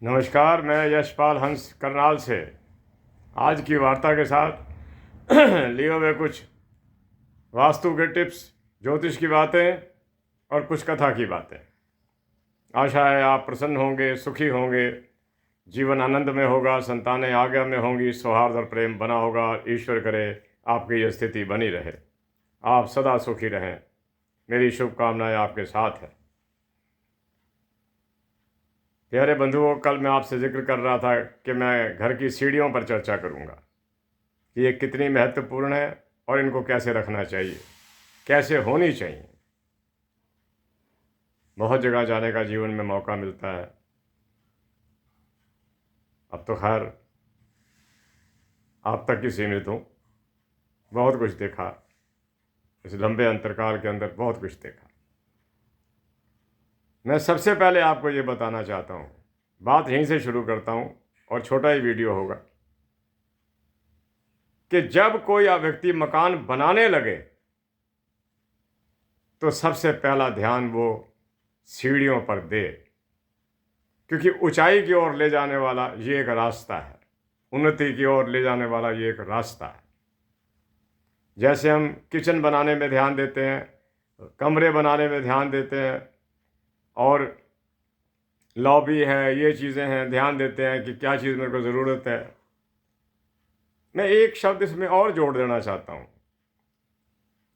नमस्कार, मैं यशपाल हंस करनाल से आज की वार्ता के साथ लिए हुए कुछ वास्तु के टिप्स, ज्योतिष की बातें और कुछ कथा की बातें। आशा है आप प्रसन्न होंगे, सुखी होंगे, जीवन आनंद में होगा, संतानें आज्ञा में होंगी, सौहार्द और प्रेम बना होगा। ईश्वर करे आपकी यह स्थिति बनी रहे, आप सदा सुखी रहें। मेरी शुभकामनाएं आपके साथ हैं। प्यारे बंधुओं, कल मैं आपसे जिक्र कर रहा था कि मैं घर की सीढ़ियों पर चर्चा करूंगा कि ये कितनी महत्वपूर्ण है और इनको कैसे रखना चाहिए, कैसे होनी चाहिए। बहुत जगह जाने का जीवन में मौका मिलता है। अब तो खैर आप तक ही सीमित हूँ। बहुत कुछ देखा, इस लंबे अंतरकाल के अंदर बहुत कुछ देखा। मैं सबसे पहले आपको ये बताना चाहता हूँ, बात यहीं से शुरू करता हूँ और छोटा ही वीडियो होगा, कि जब कोई व्यक्ति मकान बनाने लगे तो सबसे पहला ध्यान वो सीढ़ियों पर दे, क्योंकि ऊंचाई की ओर ले जाने वाला ये एक रास्ता है, उन्नति की ओर ले जाने वाला ये एक रास्ता है। जैसे हम किचन बनाने में ध्यान देते हैं, कमरे बनाने में ध्यान देते हैं, और लॉबी है, ये चीज़ें हैं, ध्यान देते हैं कि क्या चीज़ मेरे को ज़रूरत है। मैं एक शब्द इसमें और जोड़ देना चाहता हूँ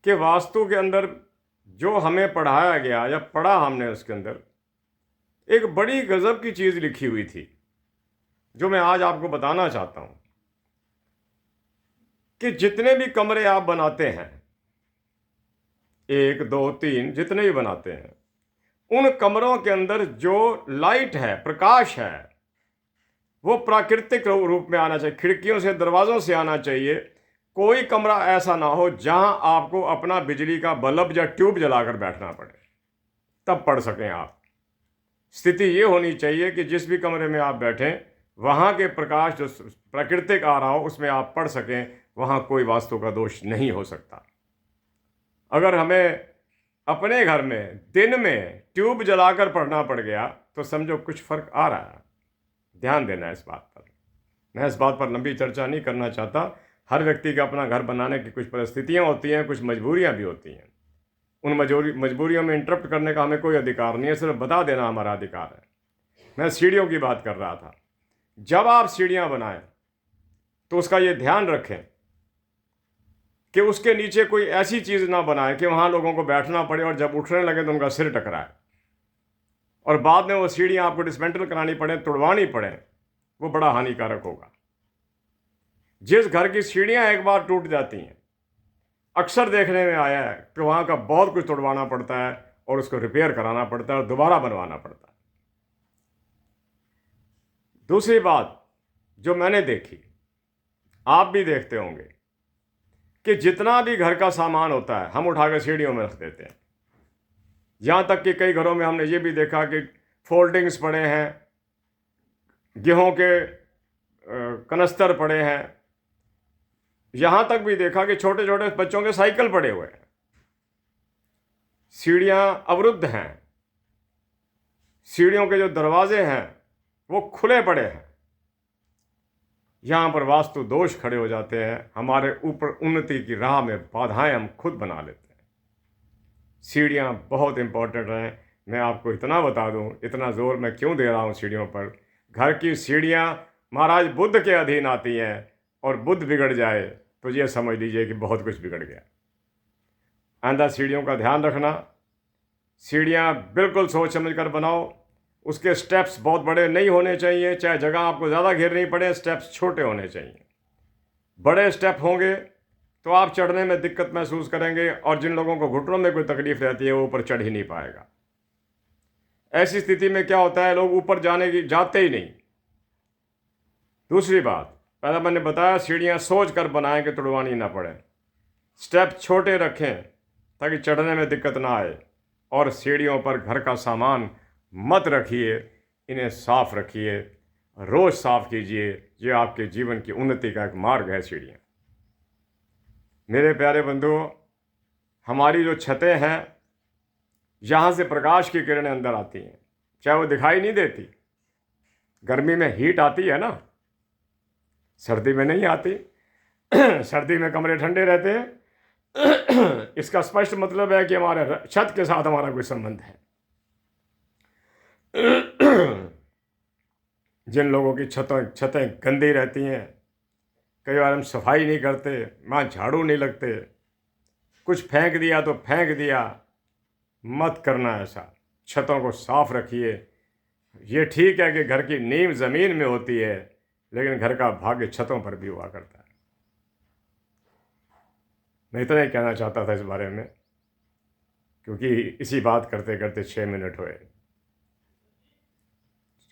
कि वास्तु के अंदर जो हमें पढ़ाया गया या पढ़ा हमने, उसके अंदर एक बड़ी गजब की चीज़ लिखी हुई थी जो मैं आज आपको बताना चाहता हूँ कि जितने भी कमरे आप बनाते हैं, 1 2 3 जितने भी बनाते हैं, उन कमरों के अंदर जो लाइट है, प्रकाश है, वो प्राकृतिक रूप में आना चाहिए, खिड़कियों से, दरवाज़ों से आना चाहिए। कोई कमरा ऐसा ना हो जहां आपको अपना बिजली का बल्ब या ट्यूब जलाकर बैठना पड़े तब पढ़ सकें आप। स्थिति ये होनी चाहिए कि जिस भी कमरे में आप बैठें, वहाँ के प्रकाश जो प्राकृतिक आ रहा हो उसमें आप पढ़ सकें, वहाँ कोई वास्तु का दोष नहीं हो सकता। अगर हमें अपने घर में दिन में ट्यूब जलाकर पढ़ना पड़ गया तो समझो कुछ फ़र्क आ रहा है। ध्यान देना है इस बात पर। मैं इस बात पर लंबी चर्चा नहीं करना चाहता। हर व्यक्ति का अपना घर बनाने की कुछ परिस्थितियाँ होती हैं, कुछ मजबूरियाँ भी होती हैं। उन मजबूरियों में इंटरप्ट करने का हमें कोई अधिकार नहीं है, सिर्फ बता देना हमारा अधिकार है। मैं सीढ़ियों की बात कर रहा था। जब आप सीढ़ियाँ बनाएं तो उसका ये ध्यान रखें कि उसके नीचे कोई ऐसी चीज़ ना बनाए कि वहाँ लोगों को बैठना पड़े और जब उठने लगे तो उनका सिर टकराए और बाद में वो सीढ़ियाँ आपको डिसमेंटल करानी पड़े, तुड़वानी पड़े। वो बड़ा हानिकारक होगा। जिस घर की सीढ़ियाँ एक बार टूट जाती हैं, अक्सर देखने में आया है कि वहाँ का बहुत कुछ तुड़वाना पड़ता है और उसको रिपेयर कराना पड़ता है और दोबारा बनवाना पड़ता है। दूसरी बात जो मैंने देखी, आप भी देखते होंगे, कि जितना भी घर का सामान होता है हम उठा कर सीढ़ियों में रख देते हैं। यहाँ तक कि कई घरों में हमने ये भी देखा कि फोल्डिंग्स पड़े हैं, गेहूं के कनस्तर पड़े हैं, यहाँ तक भी देखा कि छोटे छोटे बच्चों के साइकिल पड़े हुए हैं। सीढ़ियाँ अवरुद्ध हैं, सीढ़ियों के जो दरवाजे हैं वो खुले पड़े हैं। यहाँ पर वास्तु दोष खड़े हो जाते हैं, हमारे ऊपर उन्नति की राह में बाधाएं हम खुद बना लेते हैं। सीढ़ियाँ बहुत इंपॉर्टेंट हैं। मैं आपको इतना बता दूं, इतना जोर मैं क्यों दे रहा हूँ सीढ़ियों पर। घर की सीढ़ियाँ महाराज बुद्ध के अधीन आती हैं और बुद्ध बिगड़ जाए तो ये समझ लीजिए कि बहुत कुछ बिगड़ गया। आइंदा सीढ़ियों का ध्यान रखना। सीढ़ियाँ बिल्कुल सोच समझ कर बनाओ। उसके स्टेप्स बहुत बड़े नहीं होने चाहिए, चाहे जगह आपको ज़्यादा घेरनी पड़े, स्टेप्स छोटे होने चाहिए। बड़े स्टेप होंगे तो आप चढ़ने में दिक्कत महसूस करेंगे और जिन लोगों को घुटनों में कोई तकलीफ रहती है वो ऊपर चढ़ ही नहीं पाएगा। ऐसी स्थिति में क्या होता है, लोग ऊपर जाते ही नहीं। दूसरी बात, पहले मैंने बताया सीढ़ियाँ सोच कर बनाएं कि तुड़वानी ना पड़े। स्टेप छोटे रखें ताकि चढ़ने में दिक्कत ना आए, और सीढ़ियों पर घर का सामान मत रखिए, इन्हें साफ रखिए, रोज़ साफ कीजिए। ये आपके जीवन की उन्नति का एक मार्ग है सीढ़ियाँ। मेरे प्यारे बंधुओं, हमारी जो छतें हैं, यहाँ से प्रकाश की किरणें अंदर आती हैं, चाहे वो दिखाई नहीं देती, गर्मी में हीट आती है ना, सर्दी में नहीं आती। सर्दी में कमरे ठंडे रहते हैं। इसका स्पष्ट मतलब है कि हमारे छत के साथ हमारा कोई संबंध है। जिन लोगों की छतें गंदी रहती हैं, कई बार हम सफाई नहीं करते, वहाँ झाड़ू नहीं लगते, कुछ फेंक दिया तो फेंक दिया, मत करना ऐसा। छतों को साफ रखिए। ये ठीक है कि घर की नींव ज़मीन में होती है, लेकिन घर का भाग्य छतों पर भी हुआ करता है। मैं इतना ही कहना चाहता था इस बारे में, क्योंकि इसी बात करते करते 6 मिनट हुए।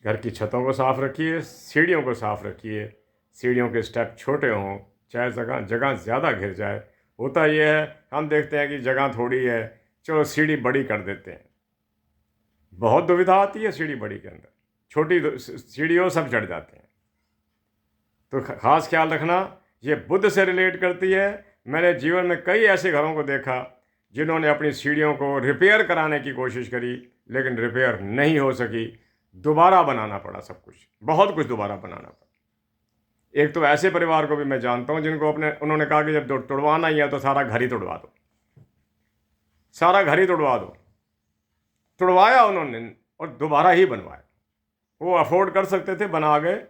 घर की छतों को साफ रखिए, सीढ़ियों को साफ रखिए। सीढ़ियों के स्टेप छोटे हों, चाहे जगह ज़्यादा घिर जाए। होता यह है, हम देखते हैं कि जगह थोड़ी है, चलो सीढ़ी बड़ी कर देते हैं। बहुत दुविधा आती है सीढ़ी बड़ी के अंदर, छोटी सीढ़ियों सब चढ़ जाते हैं। तो ख़ास ख्याल रखना, ये बुद्ध से रिलेट करती है। मैंने जीवन में कई ऐसे घरों को देखा जिन्होंने अपनी सीढ़ियों को रिपेयर कराने की कोशिश करी, लेकिन रिपेयर नहीं हो सकी। दोबारा बनाना पड़ा, सब कुछ, बहुत कुछ दोबारा बनाना पड़ा। एक तो ऐसे परिवार को भी मैं जानता हूँ जिनको उन्होंने कहा कि जब तोड़वाना ही है तो सारा घर ही तोड़वा दो, सारा घर ही तोड़वा दो। तोड़वाया उन्होंने और दोबारा ही बनवाया। वो अफोर्ड कर सकते थे, बना गए।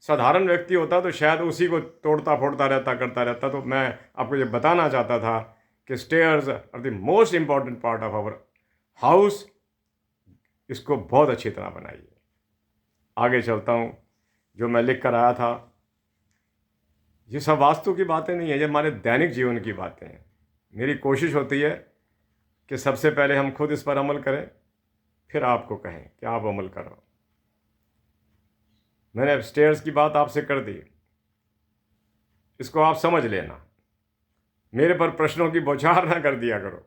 साधारण व्यक्ति होता तो शायद उसी को तोड़ता फोड़ता रहता, करता रहता। तो मैं आपको ये बताना चाहता था कि stairs are the most important part of our house. इसको बहुत अच्छी तरह बनाइए। आगे चलता हूँ। जो मैं लिख कर आया था, ये सब वास्तु की बातें नहीं है, ये हमारे दैनिक जीवन की बातें हैं। मेरी कोशिश होती है कि सबसे पहले हम खुद इस पर अमल करें, फिर आपको कहें कि आप अमल करो। मैंने अब स्टेयर्स की बात आपसे कर दी, इसको आप समझ लेना। मेरे पर प्रश्नों की बौछार ना कर दिया करो,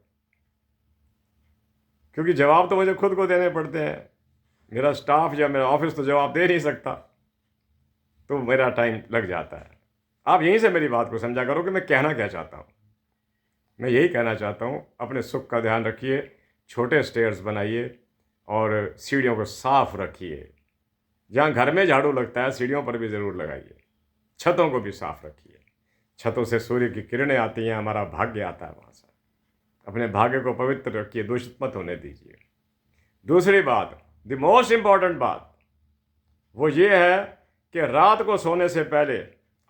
क्योंकि जवाब तो मुझे खुद को देने पड़ते हैं। मेरा स्टाफ या मेरा ऑफिस तो जवाब दे नहीं सकता, तो मेरा टाइम लग जाता है। आप यहीं से मेरी बात को समझा करो कि मैं कहना क्या चाहता हूँ। मैं यही कहना चाहता हूँ, अपने सुख का ध्यान रखिए, छोटे स्टेयर्स बनाइए और सीढ़ियों को साफ रखिए। जहाँ घर में झाड़ू लगता है, सीढ़ियों पर भी ज़रूर लगाइए। छतों को भी साफ रखिए। छतों से सूर्य की किरणें आती हैं, हमारा भाग्य आता है वहाँ से। अपने भाग्य को पवित्र रखिए, दूषित मत होने दीजिए। दूसरी बात, द मोस्ट इम्पॉर्टेंट बात, वो ये है कि रात को सोने से पहले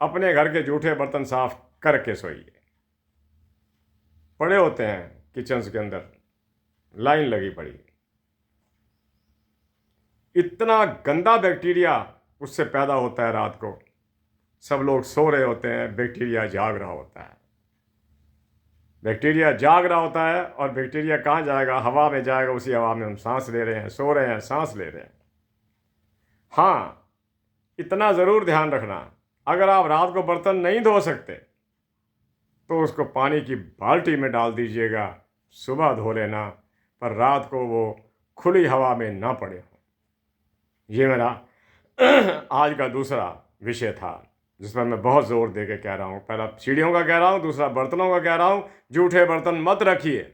अपने घर के जूठे बर्तन साफ करके सोइए। पड़े होते हैं किचन्स के अंदर, लाइन लगी पड़ी, इतना गंदा बैक्टीरिया उससे पैदा होता है। रात को सब लोग सो रहे होते हैं, बैक्टीरिया जाग रहा होता है। बैक्टीरिया जाग रहा होता है, और बैक्टीरिया कहाँ जाएगा? हवा में जाएगा। उसी हवा में हम सांस ले रहे हैं, सो रहे हैं, सांस ले रहे हैं। हाँ, इतना ज़रूर ध्यान रखना, अगर आप रात को बर्तन नहीं धो सकते तो उसको पानी की बाल्टी में डाल दीजिएगा, सुबह धो लेना, पर रात को वो खुली हवा में ना पड़े हो। ये मेरा आज का दूसरा विषय था, जिस पर मैं बहुत ज़ोर दे के कह रहा हूँ। पहला सीढ़ियों का कह रहा हूँ, दूसरा बर्तनों का कह रहा हूँ। जूठे बर्तन मत रखिए।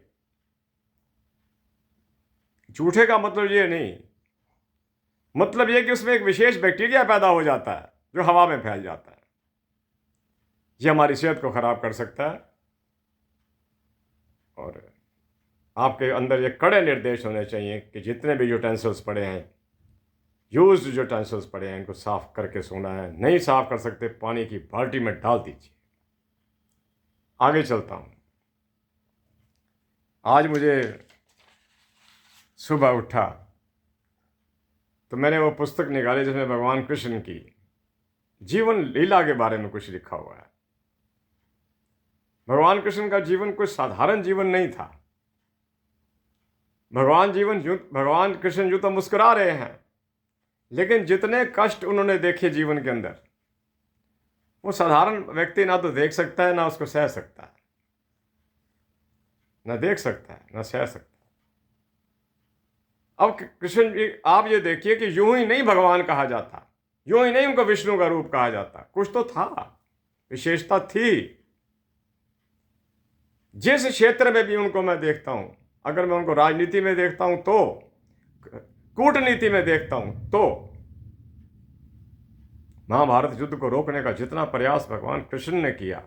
जूठे का मतलब ये नहीं, मतलब ये कि उसमें एक विशेष बैक्टीरिया पैदा हो जाता है जो हवा में फैल जाता है। ये हमारी सेहत को ख़राब कर सकता है, और आपके अंदर ये कड़े निर्देश होने चाहिए कि जितने भी यूटेंसिल्स पड़े हैं, यूज्ड यूटेंसिल्स पड़े हैं, इनको साफ़ करके सोना है। नहीं साफ़ कर सकते, पानी की बाल्टी में डाल दीजिए। आगे चलता हूँ। आज मुझे सुबह उठा तो मैंने वो पुस्तक निकाली जिसमें भगवान कृष्ण की जीवन लीला के बारे में कुछ लिखा हुआ है। भगवान कृष्ण का जीवन कोई साधारण जीवन नहीं था। भगवान कृष्ण यूँ तो मुस्कुरा रहे हैं, लेकिन जितने कष्ट उन्होंने देखे जीवन के अंदर, वो साधारण व्यक्ति ना तो देख सकता है, ना उसको सह सकता है। ना देख सकता है, ना सह सकता है। अब कृष्ण जी, आप ये देखिए कि यूं ही नहीं भगवान कहा जाता, यूं ही नहीं उनको विष्णु का रूप कहा जाता, कुछ तो था, विशेषता थी। जिस क्षेत्र में भी उनको मैं देखता हूं, अगर मैं उनको राजनीति में देखता हूं तो, कूटनीति में देखता हूं तो, महाभारत युद्ध को रोकने का जितना प्रयास भगवान कृष्ण ने किया,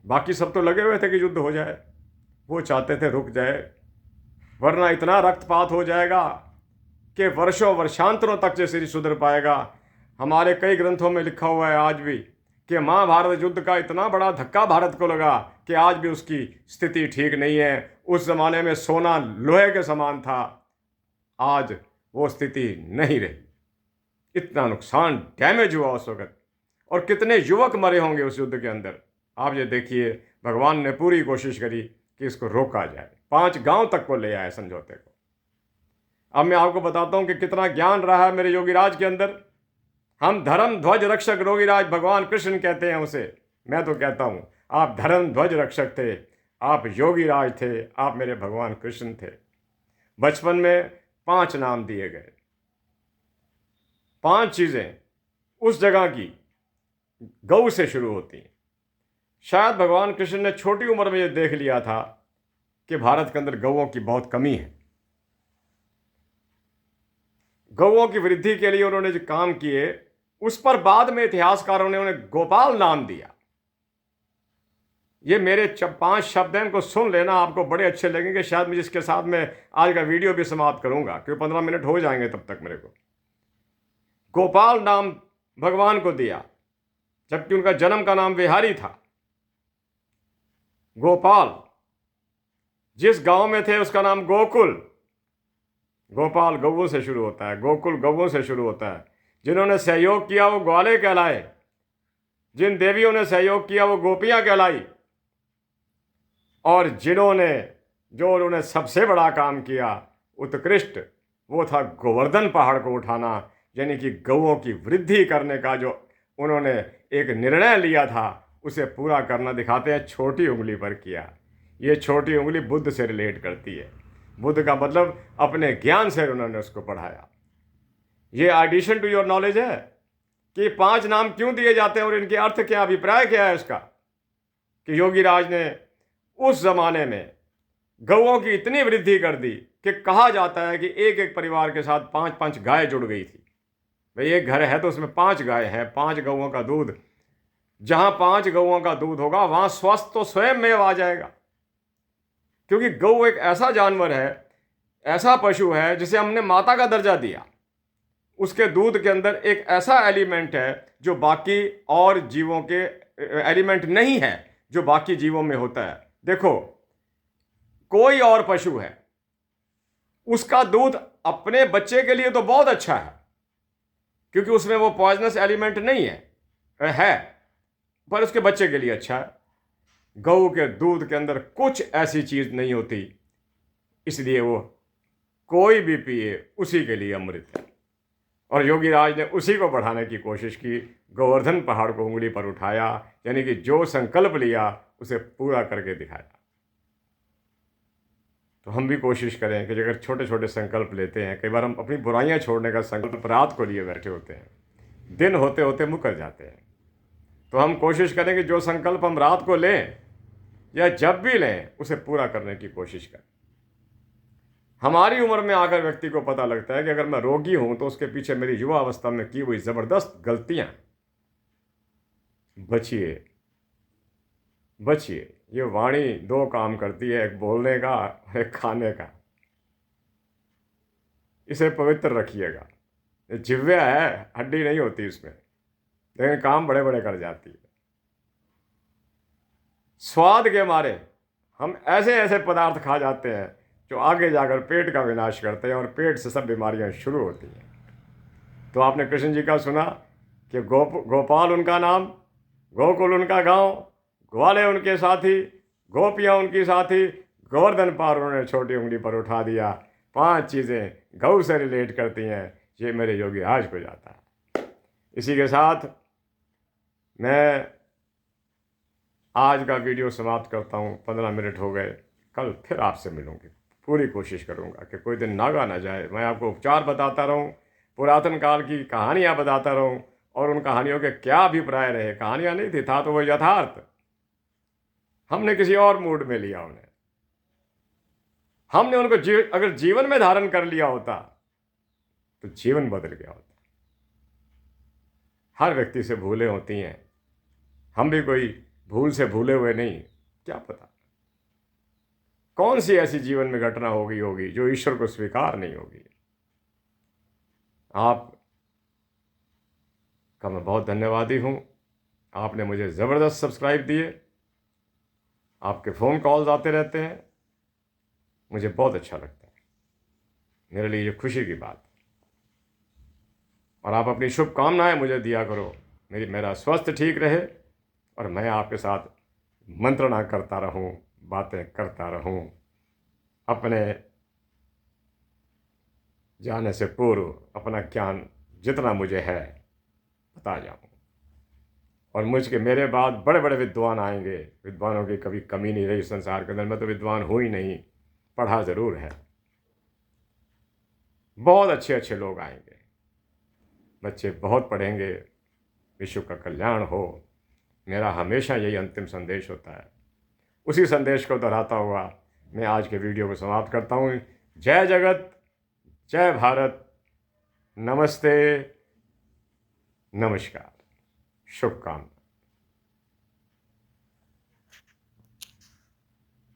बाकी सब तो लगे हुए थे कि युद्ध हो जाए, वो चाहते थे रुक जाए, वरना इतना रक्तपात हो जाएगा कि वर्षों वर्षांतरों तक ये शरीर सुधर पाएगा। हमारे कई ग्रंथों में लिखा हुआ है आज भी कि महाभारत युद्ध का इतना बड़ा धक्का भारत को लगा कि आज भी उसकी स्थिति ठीक नहीं है। उस जमाने में सोना लोहे के समान था, आज वो स्थिति नहीं रही। इतना नुकसान, डैमेज हुआ उस वक्त, और कितने युवक मरे होंगे उस युद्ध के अंदर। आप ये देखिए, भगवान ने पूरी कोशिश करी कि इसको रोका जाए, 5 गांव तक को ले आए समझौते को। अब मैं आपको बताता हूं कि कितना ज्ञान रहा है मेरे योगीराज के अंदर। हम धर्म ध्वज रक्षक योगीराज, भगवान कृष्ण कहते हैं उसे। मैं तो कहता हूं आप धर्म ध्वज रक्षक थे, आप योगीराज थे, आप मेरे भगवान कृष्ण थे। बचपन में 5 नाम दिए गए, 5 चीजें उस जगह की गौ से शुरू होती हैं। शायद भगवान कृष्ण ने छोटी उम्र में यह देख लिया था कि भारत के अंदर गौओं की बहुत कमी है। गौओं की वृद्धि के लिए उन्होंने जो काम किए, उस पर बाद में इतिहासकारों ने उन्हें गोपाल नाम दिया। ये मेरे 5 शब्द हैं, इनको सुन लेना, आपको बड़े अच्छे लगेंगे। शायद मैं जिसके साथ में आज का वीडियो भी समाप्त करूंगा, क्योंकि 15 मिनट हो जाएंगे तब तक मेरे को। गोपाल नाम भगवान को दिया, जबकि उनका जन्म का नाम विहारी था। गोपाल, जिस गांव में थे उसका नाम गोकुल। गोपाल गौओं से शुरू होता है, गोकुल गौओं से शुरू होता है। जिन्होंने सहयोग किया वो ग्वाले कहलाए, जिन देवियों ने सहयोग किया वो गोपियां कहलाई, और जिन्होंने जो उन्होंने सबसे बड़ा काम किया उत्कृष्ट, वो था गोवर्धन पहाड़ को उठाना, यानी कि गौओं की वृद्धि करने का जो उन्होंने एक निर्णय लिया था उसे पूरा करना दिखाते हैं छोटी उंगली पर किया। ये छोटी उंगली बुद्ध से रिलेट करती है। बुद्ध का मतलब अपने ज्ञान से उन्होंने उसको पढ़ाया। ये एडिशन टू योर नॉलेज है कि 5 नाम क्यों दिए जाते हैं और इनके अर्थ क्या, अभिप्राय क्या है इसका। कि योगीराज ने उस जमाने में गौओं की इतनी वृद्धि कर दी कि कहा जाता है कि एक एक परिवार के साथ 5-5 गाय जुड़ गई थी। भाई एक घर है तो उसमें 5 गाय हैं, 5 गौओं का दूध, जहां 5 गौओं का दूध होगा वहां स्वस्थ तो स्वयं में आ जाएगा। क्योंकि गौ एक ऐसा जानवर है, ऐसा पशु है जिसे हमने माता का दर्जा दिया। उसके दूध के अंदर एक ऐसा एलिमेंट है जो बाकी और जीवों के एलिमेंट नहीं है, जो बाकी जीवों में होता है। देखो, कोई और पशु है, उसका दूध अपने बच्चे के लिए तो बहुत अच्छा है, क्योंकि उसमें वो पॉइजनस एलिमेंट नहीं है, पर उसके बच्चे के लिए अच्छा है। गऊ के दूध के अंदर कुछ ऐसी चीज नहीं होती, इसलिए वो कोई भी पिए उसी के लिए अमृत है। और योगीराज ने उसी को बढ़ाने की कोशिश की, गोवर्धन पहाड़ को उंगली पर उठाया, यानी कि जो संकल्प लिया उसे पूरा करके दिखाया। तो हम भी कोशिश करें कि अगर छोटे छोटे संकल्प लेते हैं, कई बार हम अपनी बुराइयां छोड़ने का संकल्प रात को लिए बैठे होते हैं, दिन होते होते मुकर जाते हैं। तो हम कोशिश करें कि जो संकल्प हम रात को लें या जब भी लें उसे पूरा करने की कोशिश करें। हमारी उम्र में आकर व्यक्ति को पता लगता है कि अगर मैं रोगी हूं तो उसके पीछे मेरी युवा अवस्था में की हुई जबरदस्त गलतियां। बचिए बचिए, ये वाणी 2 काम करती है, एक बोलने का और एक खाने का। इसे पवित्र रखिएगा। ये जिह्वा है, हड्डी नहीं होती इसमें, लेकिन काम बड़े बड़े कर जाती है। स्वाद के मारे हम ऐसे ऐसे पदार्थ खा जाते हैं जो आगे जाकर पेट का विनाश करते हैं, और पेट से सब बीमारियां शुरू होती हैं। तो आपने कृष्ण जी का सुना कि गोपाल उनका नाम, गोकुल उनका गांव, ग्वाले उनके साथी, गोपियां उनकी साथी, गोवर्धन पार उन्होंने छोटी उंगली पर उठा दिया। 5 चीज़ें गौ से रिलेट करती हैं। ये मेरे योगी आज को जाता है। इसी के साथ मैं आज का वीडियो समाप्त करता हूँ। 15 मिनट हो गए, कल फिर आपसे मिलूंगी। पूरी कोशिश करूंगा कि कोई दिन नागा ना जाए। मैं आपको उपचार बताता रहूं, पुरातन काल की कहानियां बताता रहूं, और उन कहानियों के क्या अभिप्राय रहे। कहानियां नहीं थी, था तो वो यथार्थ। हमने किसी और मूड में लिया उन्हें। हमने उनको अगर जीवन में धारण कर लिया होता तो जीवन बदल गया होता। हर व्यक्ति से भूलें होती हैं, हम भी कोई भूल से भूले हुए नहीं, क्या पता कौन सी ऐसी जीवन में घटना होगी जो ईश्वर को स्वीकार नहीं होगी। आप का मैं बहुत धन्यवादी हूँ। आपने मुझे ज़बरदस्त सब्सक्राइब दिए, आपके फ़ोन कॉल्स आते रहते हैं, मुझे बहुत अच्छा लगता है, मेरे लिए ये खुशी की बात है। और आप अपनी शुभकामनाएं मुझे दिया करो, मेरा स्वास्थ्य ठीक रहे और मैं आपके साथ मंत्रणा करता रहूं, बातें करता रहूं, अपने जाने से पूर्व अपना ज्ञान जितना मुझे है बता जाऊं। और मेरे बाद बड़े बड़े विद्वान आएंगे, विद्वानों की कभी कमी नहीं रही संसार के अंदर। मैं तो विद्वान हूँ ही नहीं, पढ़ा ज़रूर है। बहुत अच्छे अच्छे लोग आएंगे, बच्चे बहुत पढ़ेंगे, विश्व का कल्याण हो, मेरा हमेशा यही अंतिम संदेश होता है। उसी संदेश को दोहराता हुआ मैं आज के वीडियो को समाप्त करता हूँ। जय जगत, जय भारत, नमस्ते, नमस्कार, शुभकामनाएं।